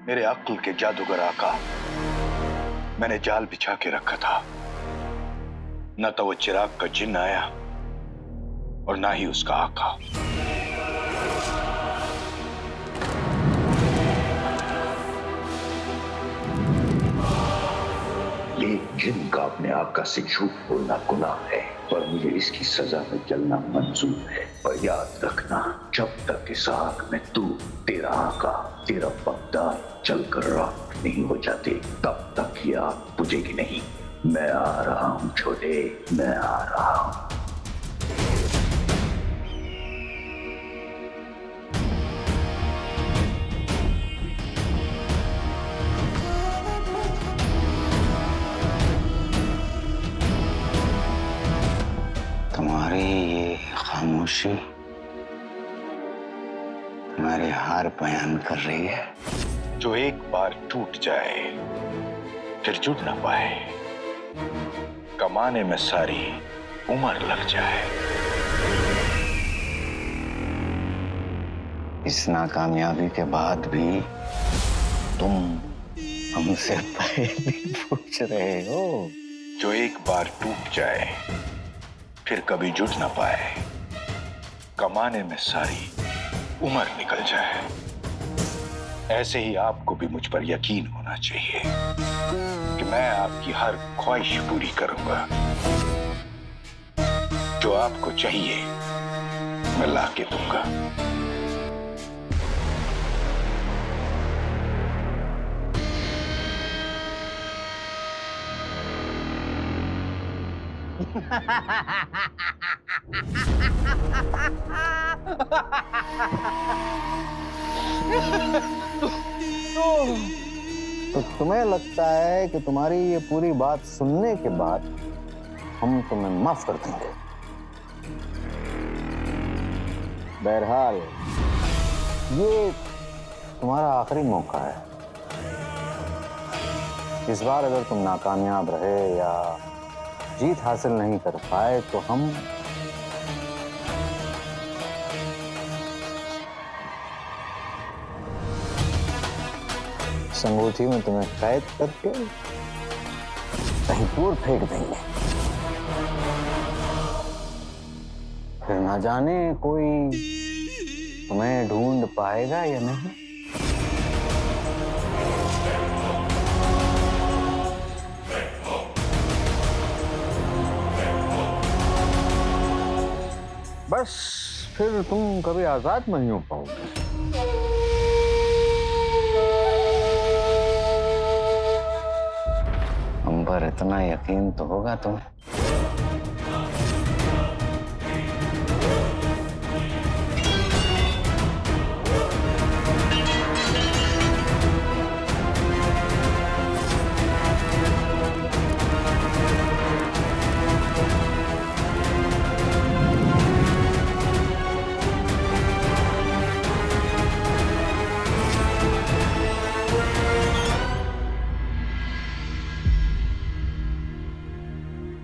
मेरे अक्ल के जादूगर आका, मैंने जाल बिछा के रखा था। न तो वो चिराग का जिन्न आया और ना ही उसका आका। ये जिन का अपने आका से झूठ बोलना गुनाह है, पर मुझे इसकी सजा में जलना मंजूर है। पर याद रखना, जब तक इस आग में तू, तेरा आका, तेरा बगदाद जलकर राख नहीं हो जाते, तब तक ये आग बुझेगी नहीं। मैं आ रहा हूं छोटे, मैं आ रहा हूं। तुम्हारी ये खामोशी तुम्हारे हार बयान कर रही है। जो एक बार टूट जाए फिर जुड़ ना पाए, कमाने में सारी उम्र लग जाए। इस नाकामयाबी के बाद भी तुम हमसे पहले पूछ रहे हो। जो एक बार टूट जाए फिर कभी जुड़ ना पाए, कमाने में सारी उम्र निकल जाए। ऐसे ही आपको भी मुझ पर यकीन होना चाहिए कि मैं आपकी हर ख्वाहिश पूरी करूंगा। जो आपको चाहिए मैं ला के दूंगा। तो तुम्हें लगता है कि तुम्हारी ये पूरी बात सुनने के बाद हम तुम्हें माफ कर देंगे? बहरहाल ये तुम्हारा आखिरी मौका है। इस बार अगर तुम नाकामयाब रहे या जीत हासिल नहीं कर पाए तो हम संगोठी में तुम्हें कैद करके कहीं दूर फेंक देंगे। फिर ना जाने कोई तुम्हें ढूंढ पाएगा या नहीं। बस फिर तुम कभी आजाद नहीं हो पाओगे। हम पर इतना यकीन तो होगा तुम्हें।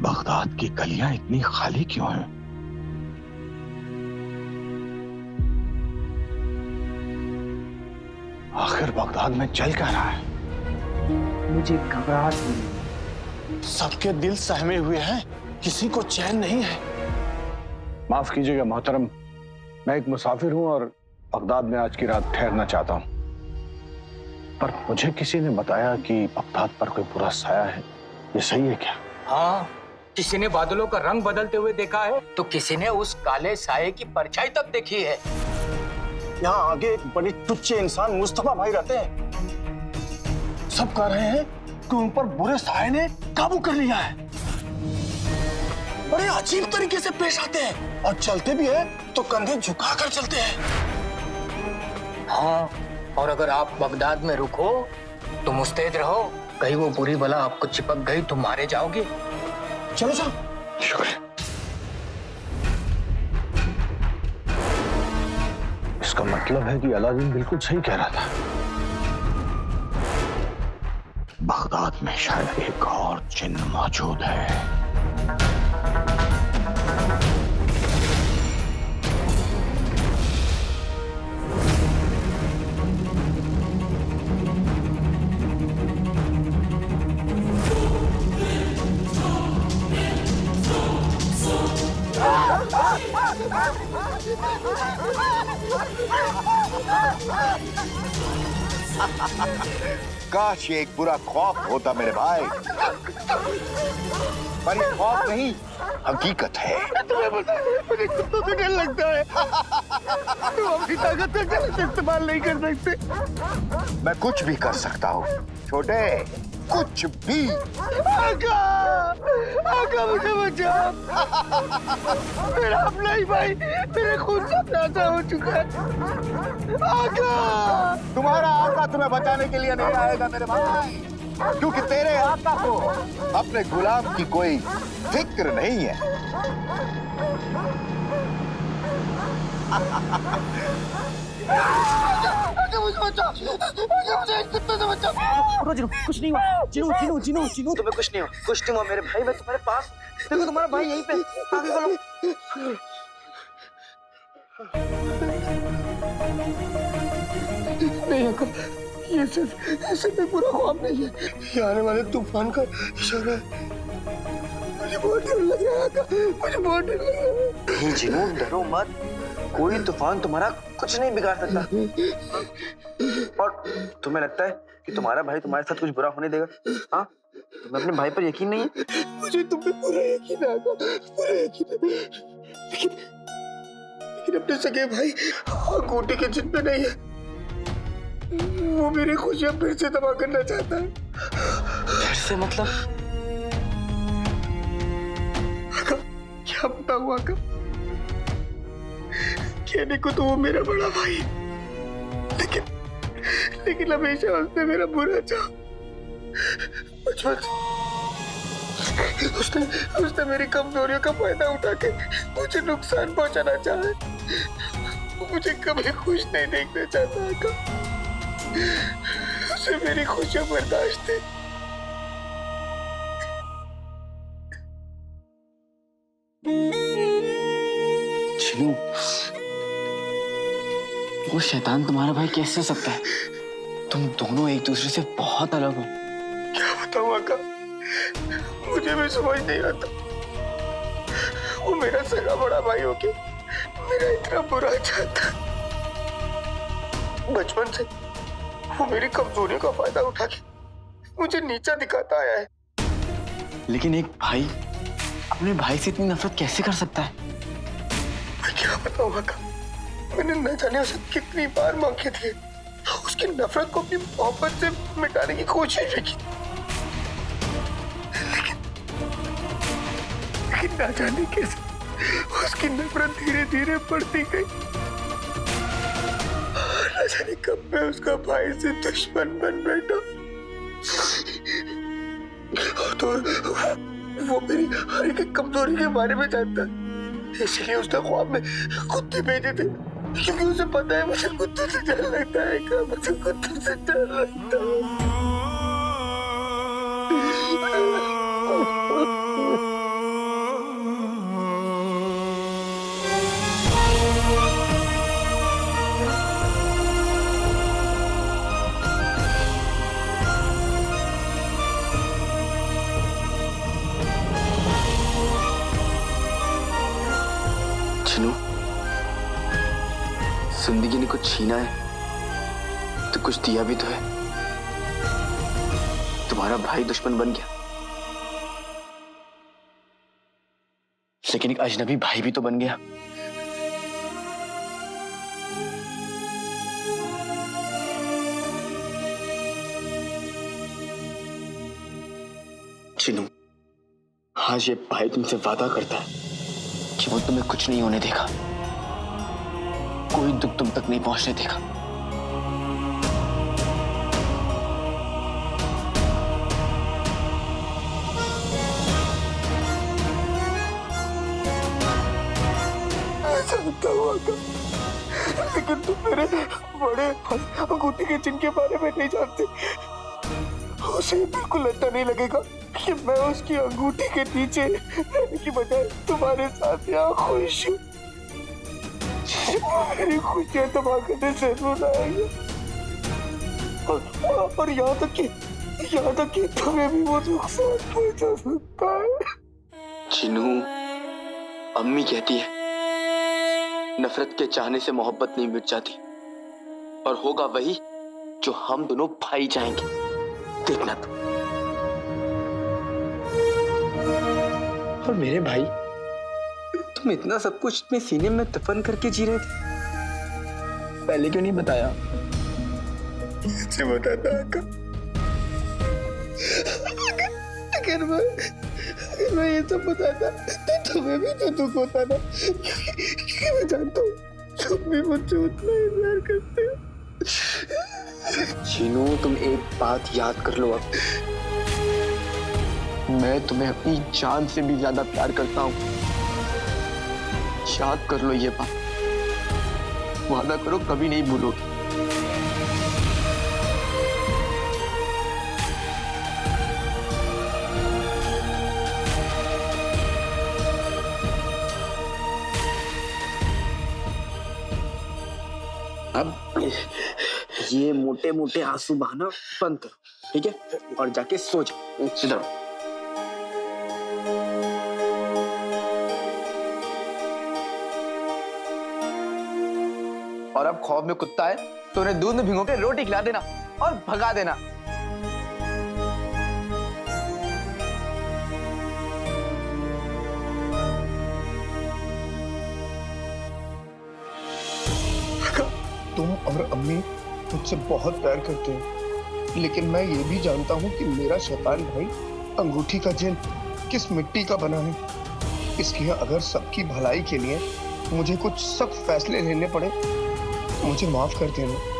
बगदाद की गलियां इतनी खाली क्यों हैं? आखिर बगदाद में चल क्या रहा है? मुझे घबराहट हुई। सबके दिल सहमे हुए हैं, किसी को चैन नहीं है। माफ कीजिएगा मोहतरम, मैं एक मुसाफिर हूं और बगदाद में आज की रात ठहरना चाहता हूं। पर मुझे किसी ने बताया कि बगदाद पर कोई बुरा साया है, ये सही है क्या? हाँ, किसी ने बादलों का रंग बदलते हुए देखा है तो किसी ने उस काले साये की परछाई तक देखी है। यहाँ आगे एक बड़े टुच्चे इंसान मुस्तफा भाई रहते हैं। सब कह रहे हैं कि उन पर बुरे साये ने काबू कर लिया है। बड़े अजीब तरीके से पेश आते हैं और चलते भी हैं तो कंधे झुकाकर चलते हैं। हाँ, और अगर आप बगदाद में रुको तो मुस्तैद रहो, कहीं वो बुरी बला आपको चिपक गई तो मारे जाओगे। चलो चलो। शुक्रिया। इसका मतलब है कि अलादीन बिल्कुल सही कह रहा था। बगदाद में शायद एक और जिन्न मौजूद है। काश ये एक बुरा ख्वाब होता मेरे भाई, पर ये ख्वाब नहीं, हकीकत है। तुम्हें पता है मुझे कुत्तों से डर लगता है। तुम अपनी ताकत का गलत इस्तेमाल नहीं कर सकते। मैं कुछ भी कर सकता हूँ छोटे, कुछ भी। आका, आका मुझे बचाओ। मेरा अपना ही भाई मेरे खून से प्यासा हो चुका है। आका, तुम्हारा आका तुम्हें बचाने के लिए नहीं आएगा मेरे भाई, क्योंकि तेरे आका को अपने गुलाम की कोई फिक्र नहीं है। मुझे बचाओ, मुझे इस कुत्ते से बचाओ। जिनू कुछ नहीं हुआ। जिनू जिनू जिनू जिनू तुम्हें कुछ नहीं हुआ, कुछ नहीं हुआ मेरे भाई। मैं तुम्हारे पास, देखो तुम्हारा भाई यहीं पे। आगे बोलो। नहीं आका, ये सिर्फ एक बुरा ख्वाब नहीं है, ये आने वाले तूफान का इशारा है। मुझे बहुत डर लग रहा है आका, मुझे बहुत डर लग रहा है। नहीं जिनू, डरो मत, कोई तूफान तुम्हारा कुछ नहीं बिगाड़ सकता। और तुम्हें लगता है कि तुम्हारा भाई तुम्हारे साथ कुछ बुरा होने देगा? हाँ, तुम्हें अपने भाई पर यकीन नहीं है? मुझे तुम पे पूरा यकीन है आका, पूरा यकीन है। लेकिन अपने सगे भाई अंगूठी के जिद में नहीं है। वो मेरी खुशियां फिर से तबाह करना चाहता है। फिर से मतलब? आका, क्या बताऊं आका? कहने को तो वो मेरा बड़ा भाई, लेकिन हमेशा उसने मेरा बुरा चाहा। बचपन से उसने मेरी कमजोरियों का फायदा उठा के मुझे नुकसान पहुंचाना चाहा। वो मुझे कभी खुश नहीं देखना चाहता आका। उसे मेरी खुशियां बर्दाश्त है। जिनू, वो शैतान तुम्हारा भाई कैसे हो सकता है? तुम दोनों एक दूसरे से बहुत अलग हो। क्या बताऊं आका, मुझे भी समझ नहीं आता। वो मेरा सगा बड़ा भाई होके मेरा इतना बुरा चाहता। बचपन से वो मेरी कमजोरियों का फायदा उठा के मुझे नीचा दिखाता आया है। लेकिन एक भाई अपने भाई से इतनी नफरत कैसे कर सकता है? मैं क्या बताऊं आका, मैंने न जाने उसे कितनी बार मांगे थे, उसकी नफरत को अपनी मोहब्बत से मिटाने की कोशिश भी की, लेकिन न जाने कैसे उसकी नफरत धीरे धीरे बढ़ती गई। न जाने कब मैं उसका भाई से दुश्मन बन बैठा। तो वो मेरी हर एक कमजोरी के बारे में जानता है, इसलिए उसने ख्वाब में कुत्ते भेजे थे, क्योंकि उसे पता है मुझे कुत्तों से डर लगता है। क्या मुझे कुत्तों से डर लगता है? जिनू, जिंदगी ने कुछ छीना है तो कुछ दिया भी तो है। तुम्हारा भाई दुश्मन बन गया, लेकिन एक अजनबी भाई भी तो बन गया। जिनू, आज ये भाई तुमसे वादा करता है कि वो तुम्हें कुछ नहीं होने देगा, कोई दुख तुम तक नहीं पहुंचने देगा। ऐसा लगता हुआ था, लेकिन तुम मेरे बड़े अंगूठी के चिन्ह के बारे में नहीं जानते। उसे बिल्कुल अच्छा नहीं लगेगा कि मैं उसकी अंगूठी के नीचे रहने की बजाय तुम्हारे साथ यहाँ खुश हूँ। मेरी खुशियाँ तबाह करने से आएगा, और यहाँ तक कि तुम्हें भी वो नुकसान पहुंचा सकता है। जिनू, अम्मी कहती है नफरत के चाहने से मोहब्बत नहीं मिट जाती, और होगा वही जो हम दोनों भाई जाएंगे। देखना तुम। और मेरे भाई, तुम इतना सब कुछ अपने सीने में दफन करके जी रहे थे, पहले क्यों नहीं बताया? कैसे बताता आका? अगर मैं ये सब बताता तो तुम्हें भी तो दुख होता ना, क्योंकि मैं जानता हूँ तुम भी मुझसे उतना ही प्यार करते हो। चीनू, तुम एक बात याद कर लो अब, मैं तुम्हें अपनी जान से भी ज्यादा प्यार करता हूँ। याद कर लो ये बात, वादा करो कभी नहीं भूलोगे। अब ये मोटे मोटे आंसू बहाना बंद करो, ठीक है? और जाके सो जाओ। इधर और अब खौफ में कुत्ता है तो उन्हें दूध में भिगो के रोटी खिला देना और भगा देना। तुम और अम्मी मुझसे बहुत प्यार करते हो, लेकिन मैं ये भी जानता हूँ कि मेरा शैतान भाई अंगूठी का चिन्ह किस मिट्टी का बना है। इसलिए अगर सबकी भलाई के लिए मुझे कुछ सख्त फैसले लेने पड़े, मुझे माफ कर देना।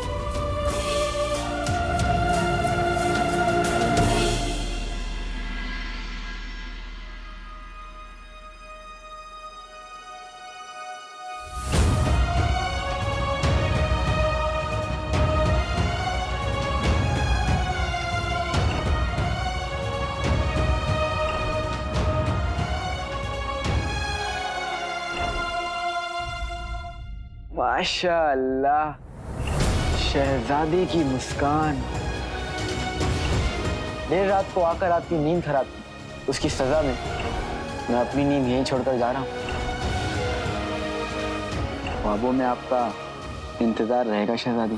माशाअल्लाह, शहजादी की मुस्कान। देर रात को आकर आपकी नींद खराब की, उसकी सजा में मैं अपनी नींद यहीं छोड़कर जा रहा हूँ। ख्वाबों में आपका इंतजार रहेगा शहजादी।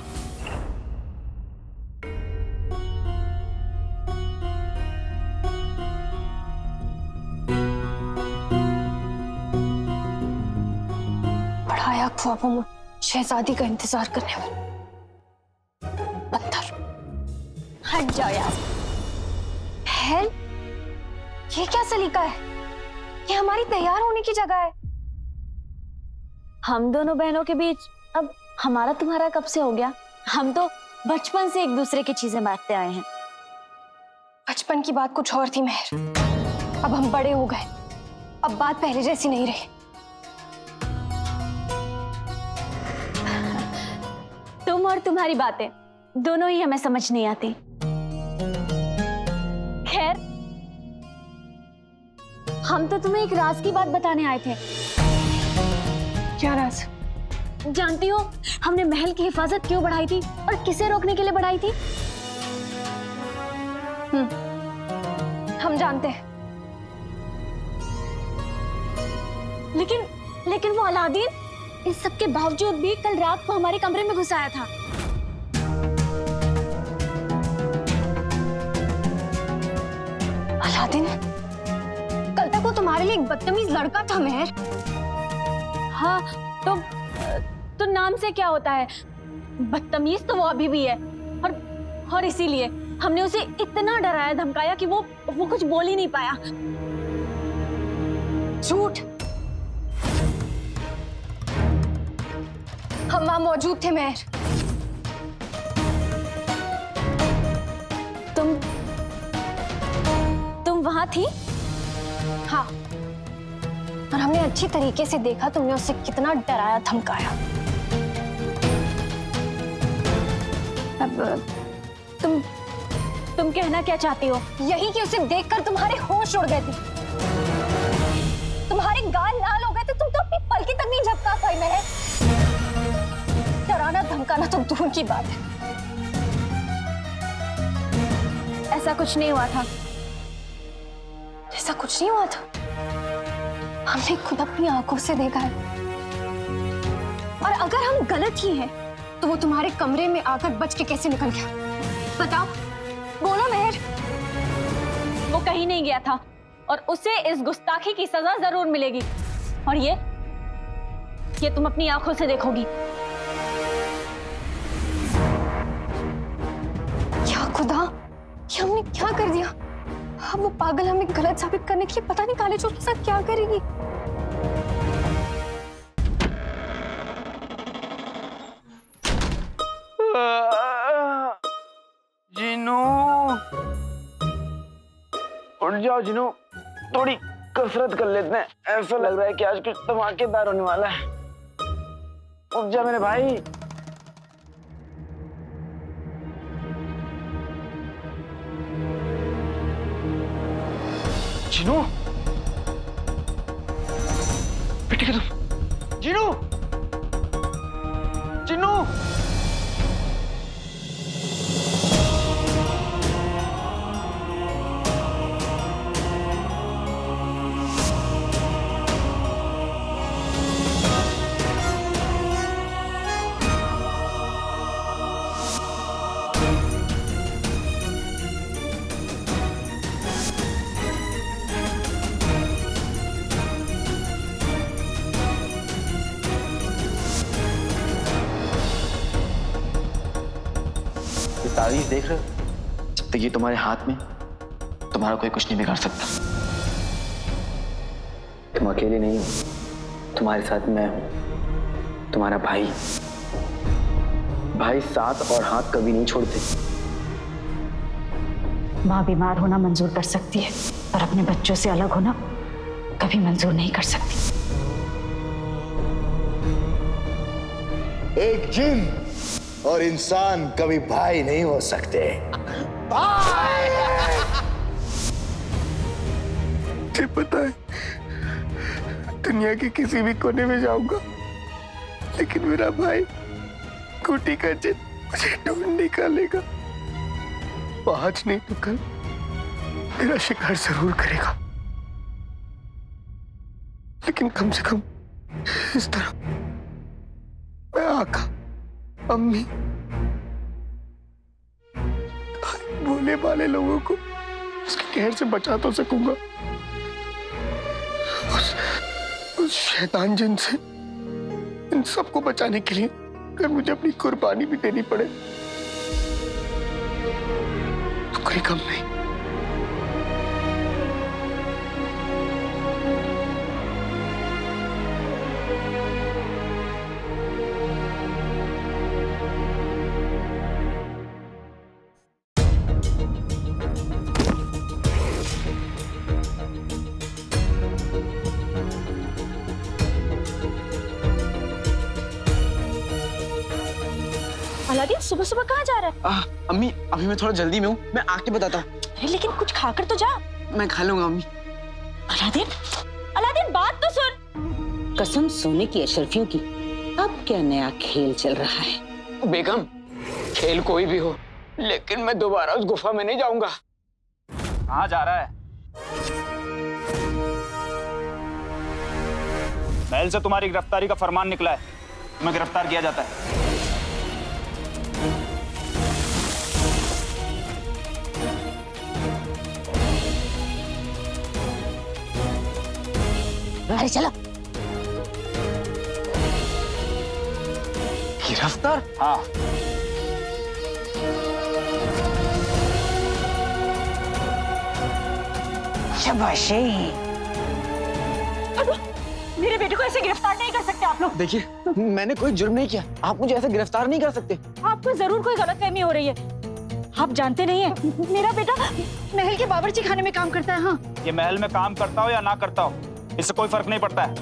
बढ़ाया ख्वाबों में शहजादी का इंतजार करने वाला बंदर। हट जाओ यार। बहन, ये क्या सलीका है? ये हमारी तैयार होने की जगह है। हम दोनों बहनों के बीच अब हमारा तुम्हारा कब से हो गया? हम तो बचपन से एक दूसरे की चीजें बांटते आए हैं। बचपन की बात कुछ और थी मेहर, अब हम बड़े हो गए, अब बात पहले जैसी नहीं रही। तुम और तुम्हारी बातें दोनों ही हमें समझ नहीं आती। खैर, हम तो तुम्हें एक राज की बात बताने आए थे। क्या राज? जानती हो हमने महल की हिफाजत क्यों बढ़ाई थी और किसे रोकने के लिए बढ़ाई थी? हम जानते हैं। लेकिन वो अलादीन इस सब के बावजूद भी कल रात को हमारे कमरे में घुस आया था। अलादीन? कल तक वो तुम्हारे लिए एक बदतमीज लड़का था मेहर। हाँ, तो नाम से क्या होता है? बदतमीज तो वो अभी भी है। और इसीलिए हमने उसे इतना डराया धमकाया कि वो कुछ बोल ही नहीं पाया। झूठ। हम वहां मौजूद थे मेहर। तुम वहां थी? हाँ, और हमने अच्छी तरीके से देखा तुमने उसे कितना डराया धमकाया। अब तुम कहना क्या चाहती हो? यही कि उसे देखकर तुम्हारे होश उड़ गए थे, तुम्हारे गाल लाल हो गए थे, तुम तो अपनी पलकी तक नहीं झपका पाई मेहर। डराना धमकाना तो दूर की बात है। ऐसा कुछ नहीं हुआ था। ऐसा कुछ नहीं हुआ था? हमने खुद अपनी आंखों से देखा है। और अगर हम गलत ही हैं तो वो तुम्हारे कमरे में आकर बच के कैसे निकल गया? बताओ, बोलो मेहर। वो कहीं नहीं गया था और उसे इस गुस्ताखी की सजा जरूर मिलेगी। और ये तुम अपनी आंखों से देखोगी। क्या खुदा, ये हमने क्या कर दिया? अब वो पागल हमें गलत साबित करने के लिए पता नहीं काले चोर के साथ क्या करेगी। जिनू, उठ जाओ जिनू, थोड़ी कसरत कर लेते हैं। ऐसा लग रहा है कि आज कुछ धमाकेदार होने वाला है। उठ जा मेरे भाई। जिनू, बेटे तुम, जिनू, जिनू। तारीफ देख रहे हो? जब तक ये तुम्हारे हाथ में, तुम्हारा कोई कुछ नहीं बिगाड़ सकता। तुम अकेले नहीं हो, तुम्हारे साथ मैं हूं, तुम्हारा भाई। भाई साथ और हाथ कभी नहीं छोड़ते। माँ बीमार होना मंजूर कर सकती है, पर अपने बच्चों से अलग होना कभी मंजूर नहीं कर सकती। एक जिन और इंसान कभी भाई नहीं हो सकते। भाई! मुझे पता है, दुनिया के किसी भी कोने में जाऊंगा, लेकिन मेरा भाई खूंटी का जिन मुझे ढूंढ निकालेगा। वो आज नहीं तो कल मेरा शिकार जरूर करेगा, लेकिन कम से कम इस तरह मैं आका, अम्मी, भोले भाले लोगों को उसके कहर से बचा तो सकूंगा। उस शैतान जिन से इन सबको बचाने के लिए अगर मुझे अपनी कुर्बानी भी देनी पड़े तो कोई कम नहीं। अलादीन, सुबह सुबह कहाँ जा रहा है? अम्मी, अभी मैं थोड़ा जल्दी में हूँ, मैं आके बताता हूँ। अरे लेकिन कुछ खाकर तो जा। मैं खा लूंगा अम्मी। अलादीन, अलादीन बात तो सुन। कसम सोने की अशरफियों की, अब क्या नया खेल चल रहा है? बेगम, खेल कोई भी हो, लेकिन मैं दोबारा उस गुफा में नहीं जाऊंगा। कहाँ जा रहा है? महल से तुम्हारी गिरफ्तारी का फरमान निकला है, तुम्हें गिरफ्तार किया जाता है। अरे चलो। गिरफ्तार? हाँ। शाबाशी। मेरे बेटे को ऐसे गिरफ्तार नहीं कर सकते आप लोग। देखिए, मैंने कोई जुर्म नहीं किया, आप मुझे ऐसे गिरफ्तार नहीं कर सकते। आपको जरूर कोई गलतफहमी हो रही है। आप जानते नहीं है, मेरा बेटा महल के बावर्ची खाने में काम करता है। हाँ, ये महल में काम करता हो या ना करता हो, इससे कोई फर्क नहीं पड़ता है।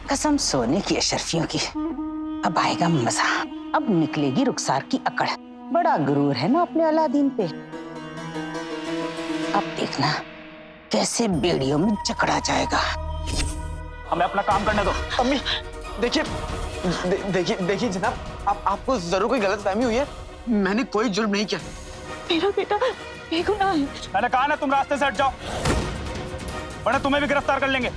कसम सोने की अशरफियों की, अब आएगा मजा। अब निकलेगी रुखसार की अकड़। बड़ा गुरूर है ना अपने अलादीन पे। अब देखना कैसे बेड़ियों में जकड़ा जाएगा। हमें अपना काम करने दो। अम्मी, देखिए, देखिए जनाब, आपको जरूर कोई गलतफहमी हुई है। मैंने कोई जुर्म नहीं किया। मेरा बेटा बेगुनाह है। मैंने कहा ना, तुम रास्ते से हट जाओ, वरना तुम्हें भी गिरफ्तार कर लेंगे।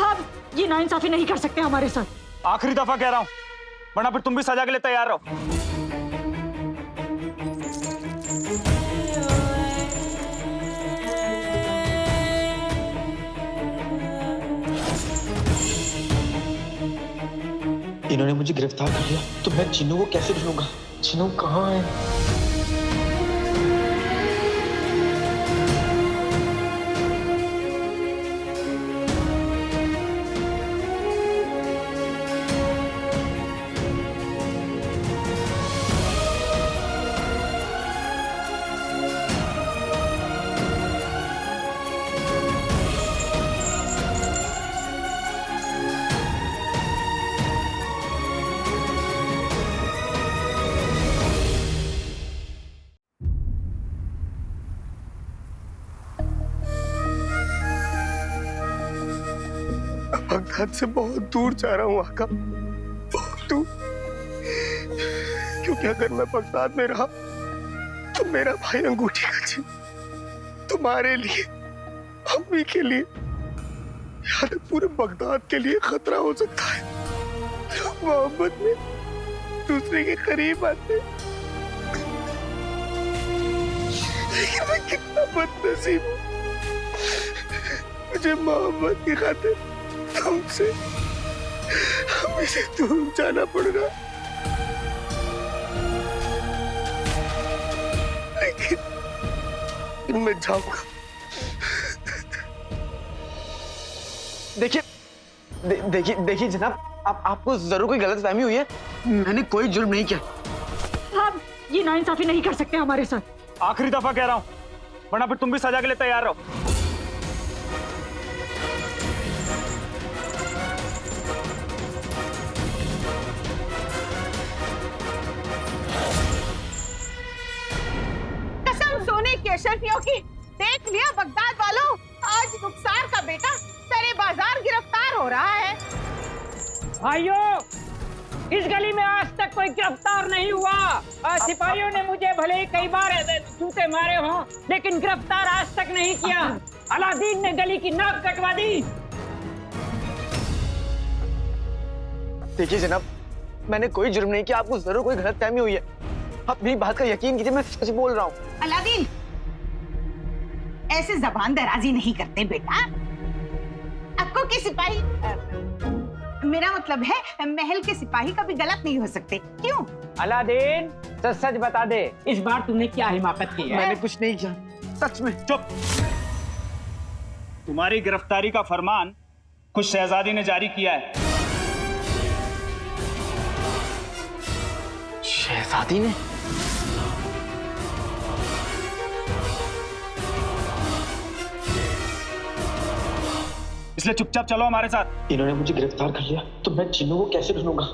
आप ये नाइंसाफी नहीं कर सकते हमारे साथ। आखिरी दफा कह रहा हूँ, वरना फिर तुम भी सजा के लिए तैयार रहो। इन्होंने मुझे गिरफ्तार कर लिया तो मैं चिन्नू को कैसे ढूंढूंगा? चिन्नू कहाँ है? बगदाद से बहुत दूर जा रहा हूँ आका, बहुत दूर। क्योंकि अगर मैं बगदाद में रहा तो मेरा भाई अंगूठी का चिन्ह तुम्हारे लिए, अम्मी के लिए, यहाँ तक पूरे बगदाद के लिए खतरा हो सकता है। लोग मोहब्बत में दूसरे के करीब आते, लेकिन मैं कितना बदनसीब हूँ, मुझे मोहब्बत की खातिर तुमसे, अम्मी से दूर जाना पड़ रहा। लेकिन मैं जाऊंगा। देखिए जनाब, आपको जरूर कोई गलतफहमी हुई है। मैंने कोई जुर्म नहीं किया। आप ये नाइंसाफी नहीं कर सकते हमारे साथ। आखिरी दफा कह रहा हूं, वरना फिर तुम भी सजा के लिए तैयार रहो। अशरफियों की देख लिया बगदाद वालों, आज रुखसार का बेटा तेरे बाजार गिरफ्तार हो रहा है। भाइयों, इस गली में आज तक कोई गिरफ्तार नहीं हुआ। सिपाहियों ने मुझे भले ही कई बार जूते मारे हों, लेकिन गिरफ्तार आज तक नहीं किया। अलादीन ने गली की नाक कटवा दी। देखिए जनाब, मैंने कोई जुर्म नहीं किया। आपको जरूर कोई गलतफहमी हुई है। आप मेरी बात का यकीन कीजिए, मैं सच बोल रहा हूँ। अलादीन, ऐसे जबान दराजी नहीं करते बेटा। अक्को के सिपाही, मेरा मतलब है महल के सिपाही कभी गलत नहीं हो सकते। क्यों? अलादीन, सच बता दे, इस बार तूने क्या हिमाकत की है? मैंने कुछ नहीं किया, सच में। चुप। तुम्हारी गिरफ्तारी का फरमान खुद शहजादी ने जारी किया है। शहजादी ने? इसलिए चुपचाप चलो हमारे साथ। इन्होंने मुझे गिरफ्तार कर लिया तो मैं चिन्नू को कैसे ढूंढूंगा?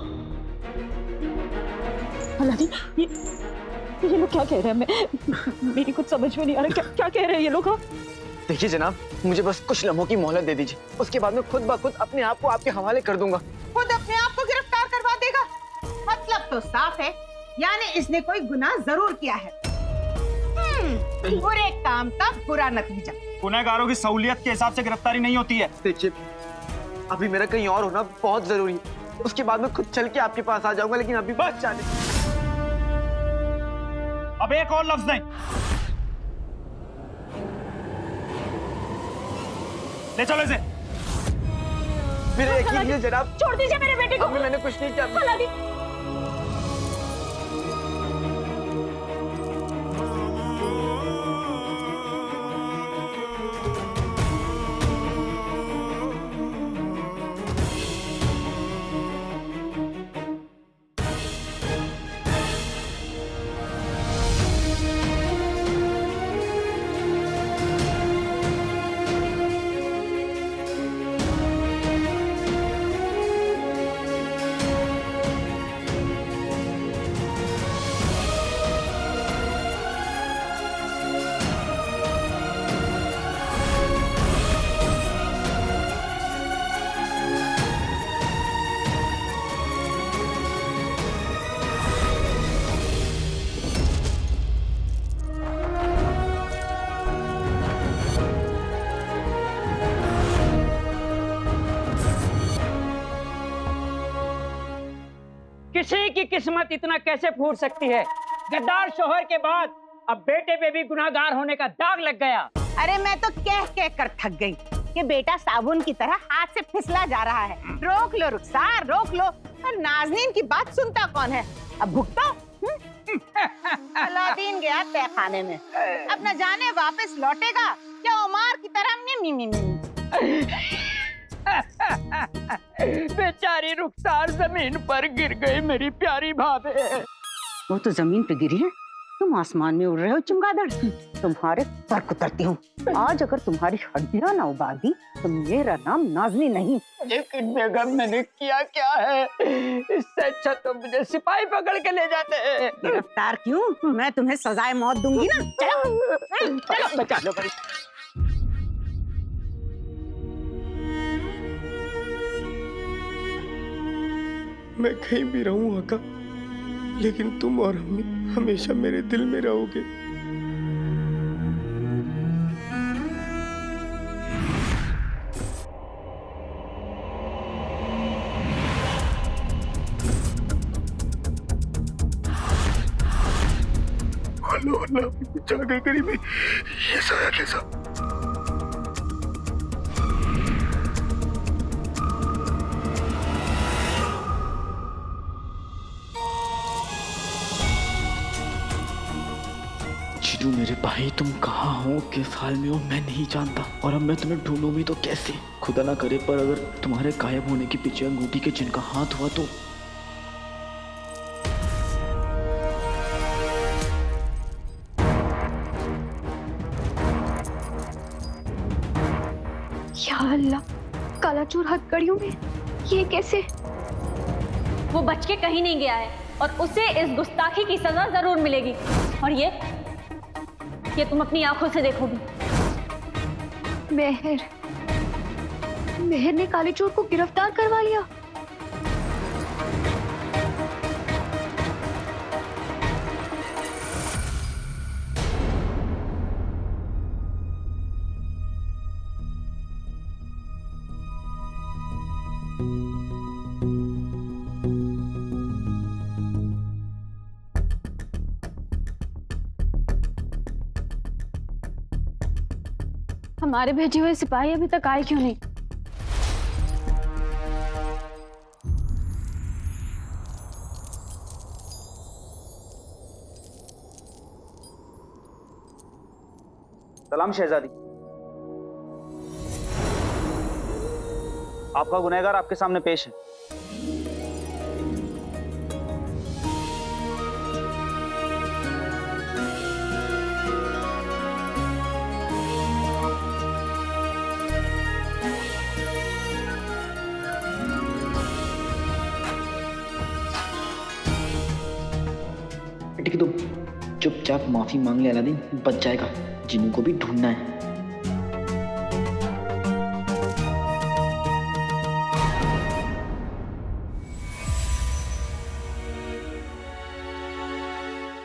अलादीन, ये लोग क्या कह रहे हैं? मेरी कुछ समझ में नहीं आ रहा। क्या कह रहे हैं ये लोग? देखिए जनाब, मुझे बस कुछ लम्हों की मोहलत दे दीजिए, उसके बाद मैं खुद ब खुद अपने आप को आपके हवाले कर दूंगा। खुद अपने आप को गिरफ्तार करवा देगा? मतलब तो साफ है, यानी इसने कोई गुनाह जरूर किया है। बुरे काम का बुरा नतीजा। गुनहगारों की सहूलियत के हिसाब से गिरफ्तारी नहीं होती है। देखिए, अभी मेरा कहीं और होना बहुत जरूरी है, उसके बाद मैं खुद चल के आपके पास आ जाऊंगा, लेकिन अभी बस जाने। अब एक और लफ्ज नहीं। ले चलो इसे। मेरे यकीन कीजिए जनाब। छोड़ दीजिए मेरे बेटे को। मैंने कुछ नहीं किया। अलादीन, किसी की किस्मत इतना कैसे फूट सकती है? गद्दार शोहर के बाद अब बेटे पे भी गुनाहगार होने का दाग लग गया। अरे मैं तो कह कह कर थक गई कि बेटा साबुन की तरह हाथ से फिसला जा रहा है। रोक लो रुखसार, रोक लो। और नाज़नीन की बात सुनता कौन है? अब भुगतो। अलादीन गया तहखाने में, अब न जाने वापस लौटेगा या उमार की तरह मी। बेचारी रुखसार जमीन पर गिर गई मेरी प्यारी भाभी। वो तो जमीन पे गिरी है, तुम आसमान में उड़ रहे हो चमगादड़। तुम्हारे सर कुतरती हूँ। आज अगर तुम्हारी हड्डियां ना उबाल दी तो मेरा नाम नाज़नीन नहीं। लेकिन बेगम मैंने किया क्या है? इससे अच्छा तो मुझे सिपाही पकड़ के ले जाते हैं। गिरफ्तार क्यों? मैं तुम्हें सजाए मौत दूंगी ना। चलो चलो बचा लो भाई। मैं कहीं भी रहूं आका, लेकिन तुम और अम्मी हमेशा मेरे दिल में रहोगे। अल्लाह जा गई करीबी, ये साया कैसा? जीजू मेरे भाई, तुम कहाँ हो, किस हाल में हो, मैं नहीं जानता। और अब मैं तुम्हें ढूंढूं भी तो कैसे? खुदा ना करे पर अगर तुम्हारे गायब होने के पीछे अंगूठी के जिनका हाथ हुआ तो। या अल्लाह, कालाचूर हथकड़ियों में ये कैसे? वो बच के कहीं नहीं गया है और उसे इस गुस्ताखी की सजा जरूर मिलेगी। और ये तुम अपनी आंखों से देखोगी। मेहर ने काले चोर को गिरफ्तार करवा लिया। हमारे भेजे हुए सिपाही अभी तक आए क्यों नहीं? सलाम शहजादी। आपका गुनहगार आपके सामने पेश है। बेटी तो चुपचाप माफी मांग ले अलादीन, बच जाएगा। जिन्नू को भी ढूंढना है।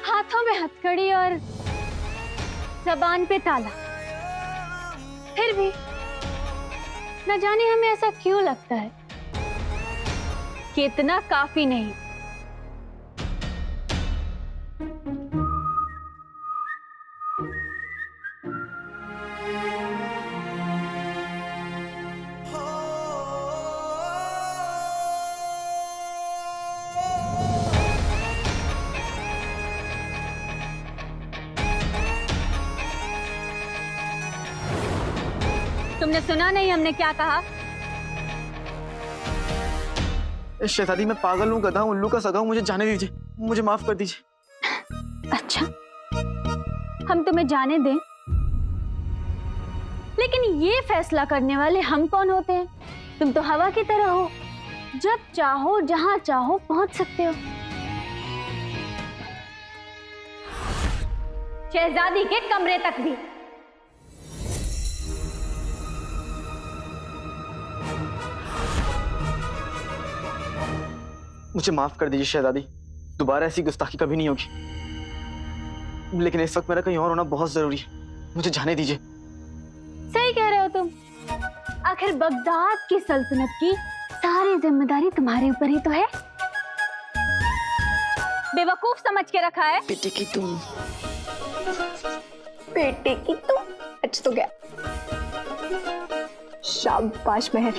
हाथों में हथकड़ी और जबान पे ताला, फिर भी न जाने हमें ऐसा क्यों लगता है कि इतना काफी नहीं। तुमने सुना नहीं हमने क्या कहा? शहजादी मैं पागल हूँ, गधा हूँ, उल्लू का सगा हूँ, मुझे जाने दीजिए, मुझे माफ कर दीजिए। अच्छा, हम तुम्हें जाने दें, लेकिन ये फैसला करने वाले हम कौन होते हैं? तुम तो हवा की तरह हो, जब चाहो जहां चाहो पहुंच सकते हो। शहजादी के कमरे तक भी। मुझे माफ कर दीजिए शहजादी, दोबारा ऐसी गुस्ताखी कभी नहीं होगी। लेकिन इस वक्त मेरा कहीं और होना बहुत जरूरी है, मुझे जाने दीजिए। सही कह रहे हो तुम। आखिर बगदाद की सल्तनत की सारी जिम्मेदारी तुम्हारे ऊपर ही तो है। बेवकूफ समझ के रखा है। बेटे की तुम बच तो गया। शाबाश महर,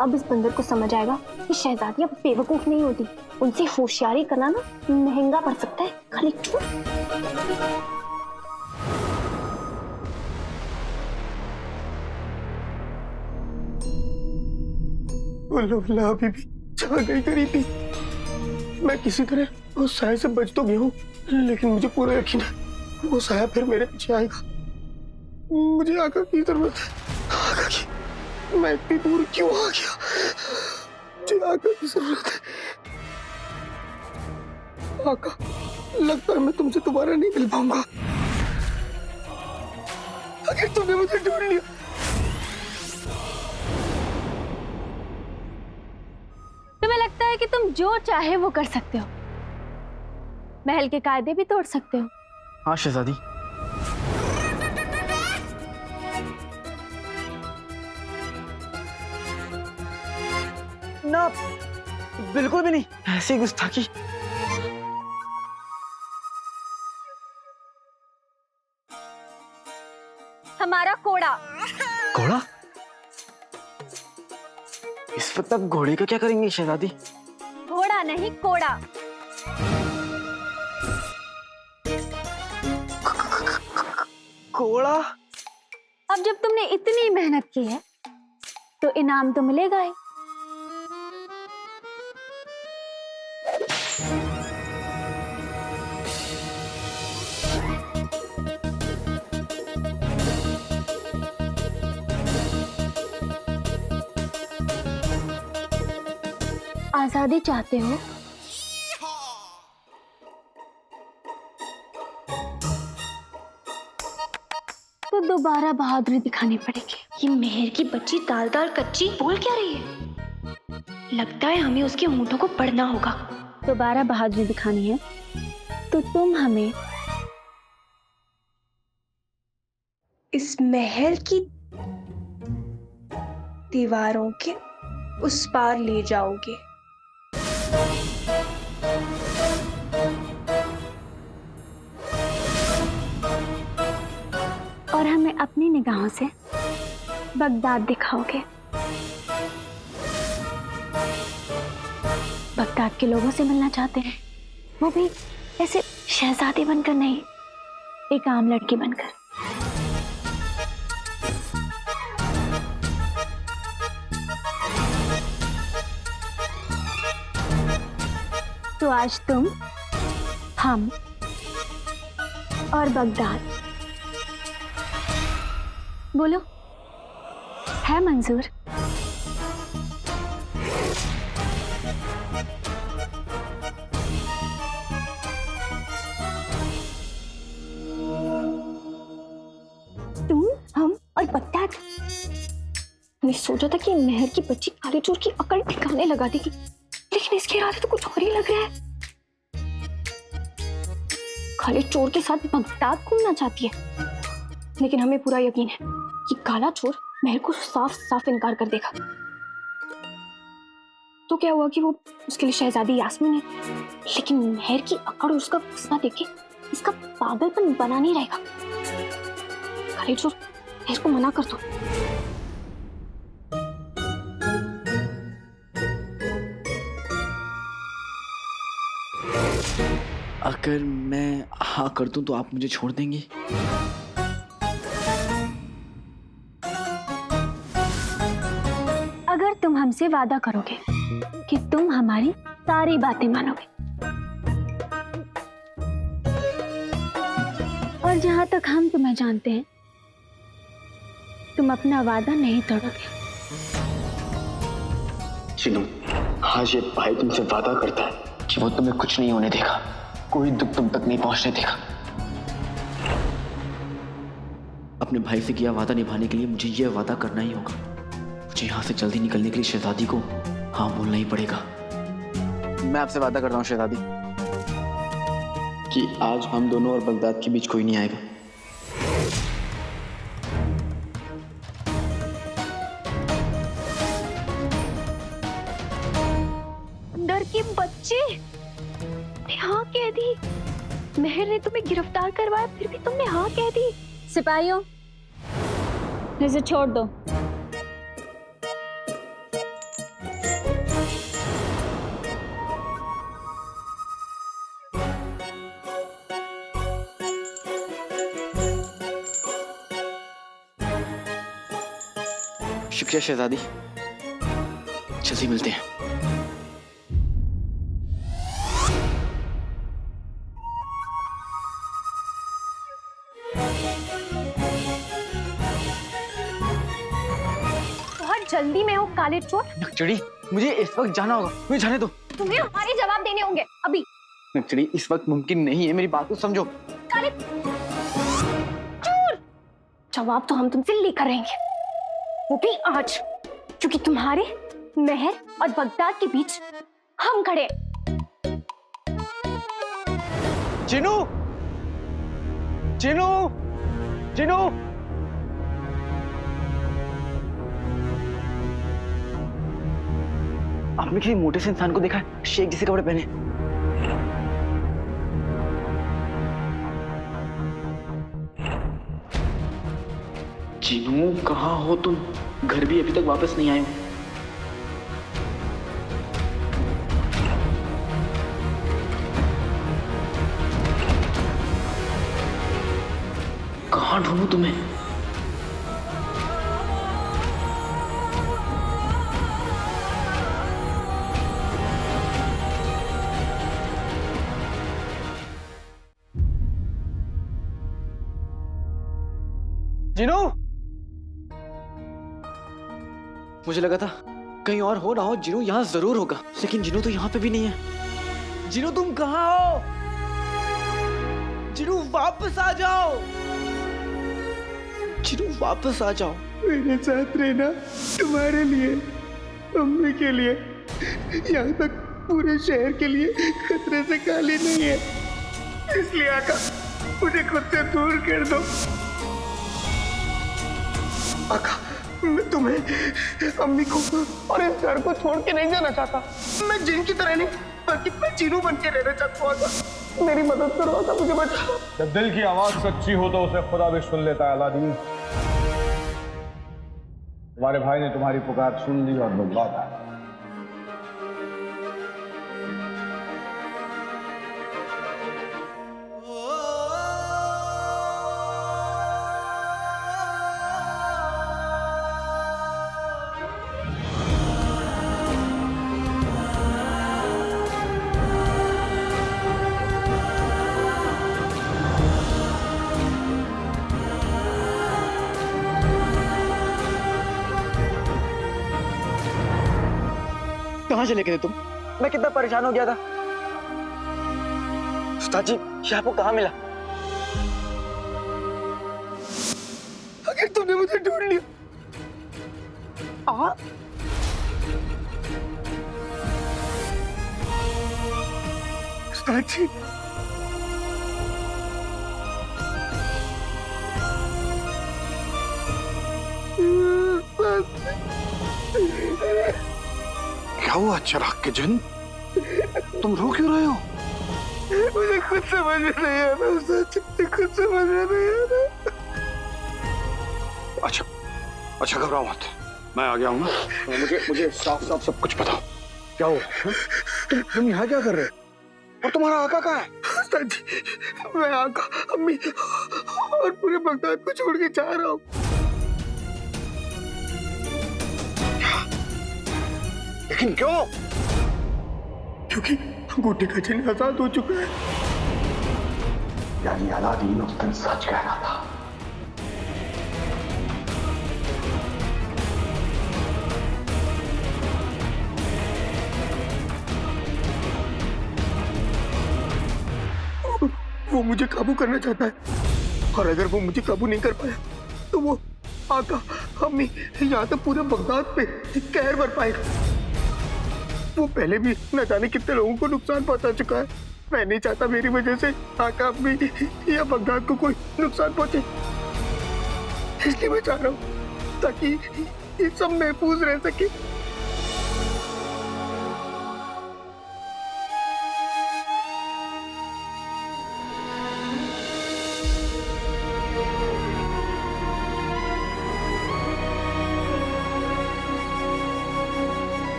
अब इस बंदर को समझ आएगा कि शहजादी अब बेवकूफ नहीं होती, उनसे होशियारी करना ना महंगा पड़ सकता है। खाली चूप। उल्ला अभी भी जहाँ गई गरीबी। मैं किसी तरह उस साया से बच तो गया हूँ, लेकिन मुझे पूरा यकीन है वो साया फिर मेरे पीछे आएगा। मुझे आका की जरूरत है। आका की, मैं इतनी दूर क्यों आ गया? मुझे आका की जरूरत है। आका, लगता है मैं तुमसे दोबारा नहीं मिल पाऊंगा। अगर तुमने मुझे ढूंढ लिया, तुम्हें लगता है कि तुम जो चाहे वो कर सकते हो, महल के कायदे भी तोड़ सकते हो। हाँ शहजादी। ना, बिल्कुल भी नहीं, ऐसी गुस्ताखी। हमारा कोड़ा। घोड़ा? इस वक्त आप घोड़े का क्या करेंगे शहजादी? घोड़ा नहीं, कोड़ा। कोड़ा? अब जब तुमने इतनी मेहनत की है तो इनाम तो मिलेगा ही। आजादी चाहते हो तो दोबारा बहादुरी दिखानी पड़ेगी। ये मेहर की बच्ची दाल दाल कच्ची बोल क्या रही है? लगता है हमें उसके होंठों को पढ़ना होगा। दोबारा बहादुरी दिखानी है तो तुम हमें इस महल की दीवारों के उस पार ले जाओगे। और हमें अपनी निगाहों से बगदाद दिखाओगे। बगदाद के लोगों से मिलना चाहते हैं, वो भी ऐसे शहजादी बनकर नहीं, एक आम लड़की बनकर। तो आज तुम, हम और बगदाद, बोलो, है मंजूर? तुम, हम और बगदाद। मैंने सोचा था कि महर की बच्ची काली चोर की अकड़ ठिकाने लगा देगी, लेकिन इसके इरादे तो कुछ और ही लग रहा है। काले चोर के साथ बगदाद घूमना चाहती है, लेकिन हमें पूरा यकीन है कि काला चोर महर को साफ साफ इनकार कर देगा। तो क्या हुआ कि वो उसके लिए शहजादी यास्मीन है, लेकिन महर की अकड़ और उसका गुस्सा देखे इसका पागलपन बना नहीं रहेगा। काले चोर, महर को मना कर दो। अगर मैं हाँ कर दूं तो आप मुझे छोड़ देंगी? अगर तुम हमसे वादा करोगे कि तुम हमारी सारी बातें मानोगे, और जहां तक हम तुम्हें जानते हैं, तुम अपना वादा नहीं तोड़ोगे। चिनू, आज ये भाई तुमसे वादा करता है कि वो तुम्हें कुछ नहीं होने देगा, कोई दुख तुम तक नहीं पहुंचने देगा। अपने भाई से किया वादा निभाने के लिए मुझे यह वादा करना ही होगा। मुझे यहाँ से जल्दी निकलने के लिए शहजादी को हाँ बोलना ही पड़ेगा। मैं आपसे वादा करता हूँ शहजादी कि आज हम दोनों और बगदाद के बीच कोई नहीं आएगा। डर की बच्ची, हाँ कह दी। मेहर ने तुम्हें गिरफ्तार करवाया फिर भी तुमने हाँ कह दी। सिपाहियों, इसे छोड़ दो। शुक्रिया शहजादी, जल्दी मिलते हैं। बहुत जल्दी में हो काले चोर। नकचड़ी, मुझे इस वक्त जाना होगा, मुझे जाने दो। तुम्हें हमारे जवाब देने होंगे अभी। नकचड़ी, इस वक्त मुमकिन नहीं है, मेरी बात को समझो। काले चोर, जवाब तो हम तुमसे लेकर रहेंगे, वो भी आज, क्योंकि तुम्हारे महर और बगदाद के बीच हम खड़े। जिनू, जिनू, जिनू। आपने किसी मोटे से इंसान को देखा है, शेख जैसे कपड़े पहने? जिनू, कहाँ हो तुम? घर भी अभी तक वापस नहीं आए हो। कहाँ ढूंढूं तुम्हें? जिनू, मुझे लगा था कहीं और हो ना हो, जिनू यहाँ जरूर होगा, लेकिन जिनू तो यहाँ पे भी नहीं है। जिनू, तुम कहाँ हो? जिनू, वापस आ जाओ। जिनू, वापस आ जाओ। मेरे साथ रहना तुम्हारे लिए, अम्मी के लिए, यहाँ तक पूरे शहर के लिए खतरे से खाली नहीं है, इसलिए आका मुझे खुद से दूर कर दो। आका, मैं तुम्हें, अम्मी को और इस घर को छोड़ के नहीं जाना चाहता। मैं जिन की तरह नहीं, बल्कि मैं जीनू बन के रहना चाहता हूँ। आका, मेरी मदद करो आका, मुझे बचाओ। जब दिल की आवाज सच्ची हो तो उसे खुदा भी सुन लेता है अलादीन। तुम्हारे भाई ने तुम्हारी पुकार सुन ली और बुलवाता है। कहाँ चले गए तुम? मैं कितना परेशान हो गया था। उस्ताद जी, ये आपको कहाँ मिला? अगर तुमने मुझे ढूंढ लिया, उस्ताद जी, क्या हुआ चिराग के जिन? तुम रो क्यों रहे हो? मुझे खुद समझ में नहीं आ रहा उस्ताद जी, खुद समझ में नहीं आ रहा। अच्छा घबराओ मत, मैं आ गया हूँ ना। मुझे साफ साफ सब कुछ बताओ, क्या हुआ? तुम यहाँ क्या कर रहे हो? और तुम्हारा आका कहाँ है? उस्ताद जी, मैं आका, अम्मी और पूरे बगदाद को छोड़ के जा रहा हूँ। लेकिन क्यों? क्योंकि अंगूठे का चिन्ह आजाद हो चुका है। यानी अलादीन उस दिन सच कह रहा था। वो मुझे काबू करना चाहता है, और अगर वो मुझे काबू नहीं कर पाया तो वो आका, अम्मी, यहाँ तक पूरे बगदाद पे कहर बर पाएगा। वो पहले भी न जाने कितने लोगों को नुकसान पहुंचा चुका है। मैं नहीं चाहता मेरी वजह से आका, अम्मी या बगदाद को कोई नुकसान पहुंचे, इसलिए मैं चाह रहा हूँ ताकि ये सब महफूज रह सके।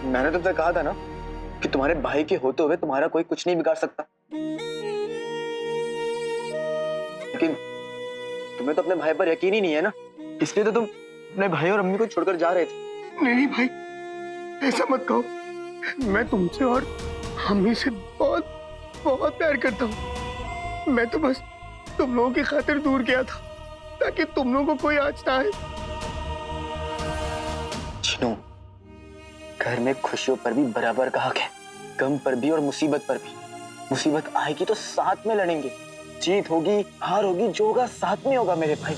मैंने तुमसे कहा था ना कि तुम्हारे भाई के होते हुए तुम्हारा कोई कुछ नहीं बिगाड़ सकता, लेकिन तुम्हें तो अपने भाई पर यकीन ही नहीं है ना, इसलिए तो तुम अपने भाई और अम्मी को छोड़कर जा रहे थे। नहीं भाई, ऐसा मत कहो। मैं तुमसे और अम्मी से बहुत बहुत प्यार करता हूँ। मैं तो बस तुम लोगों की खातिर दूर गया था ताकि तुम लोगों को कोई आँच ना आए। चिनो, घर में खुशियों पर भी बराबर का हक है, गम पर भी और मुसीबत पर भी। मुसीबत आएगी तो साथ में लड़ेंगे, जीत होगी हार होगी, जो होगा साथ में होगा मेरे भाई।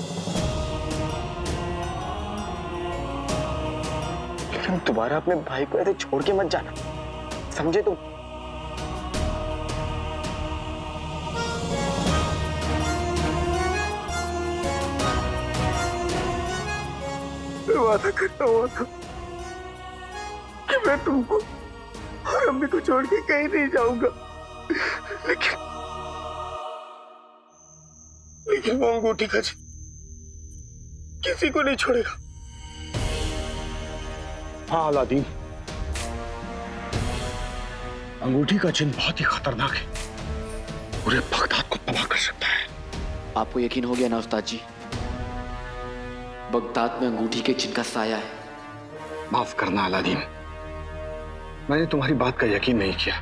लेकिन दोबारा अपने भाई को ऐसे छोड़ के मत जाना, समझे तुम? मैं वादा करता हुआ था कि मैं तुमको और अम्मी को छोड़ के कहीं नहीं जाऊंगा, लेकिन वो अंगूठी का किसी को नहीं छोड़ेगा। हाँ अलादीन, अंगूठी का चिन्ह बहुत ही खतरनाक है, पूरे बगदाद को तबाह कर सकता है। आपको यकीन हो गया ना उस्ताद जी, बगदाद में अंगूठी के चिन्ह का साया है। माफ करना अलादीन, मैंने तुम्हारी बात का यकीन नहीं किया।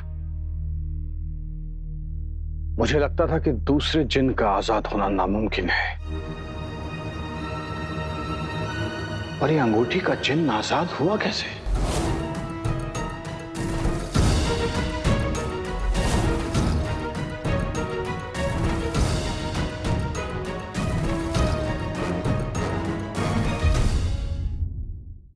मुझे लगता था कि दूसरे जिन का आजाद होना नामुमकिन है, पर ये अंगूठी का चिन्ह आजाद हुआ कैसे?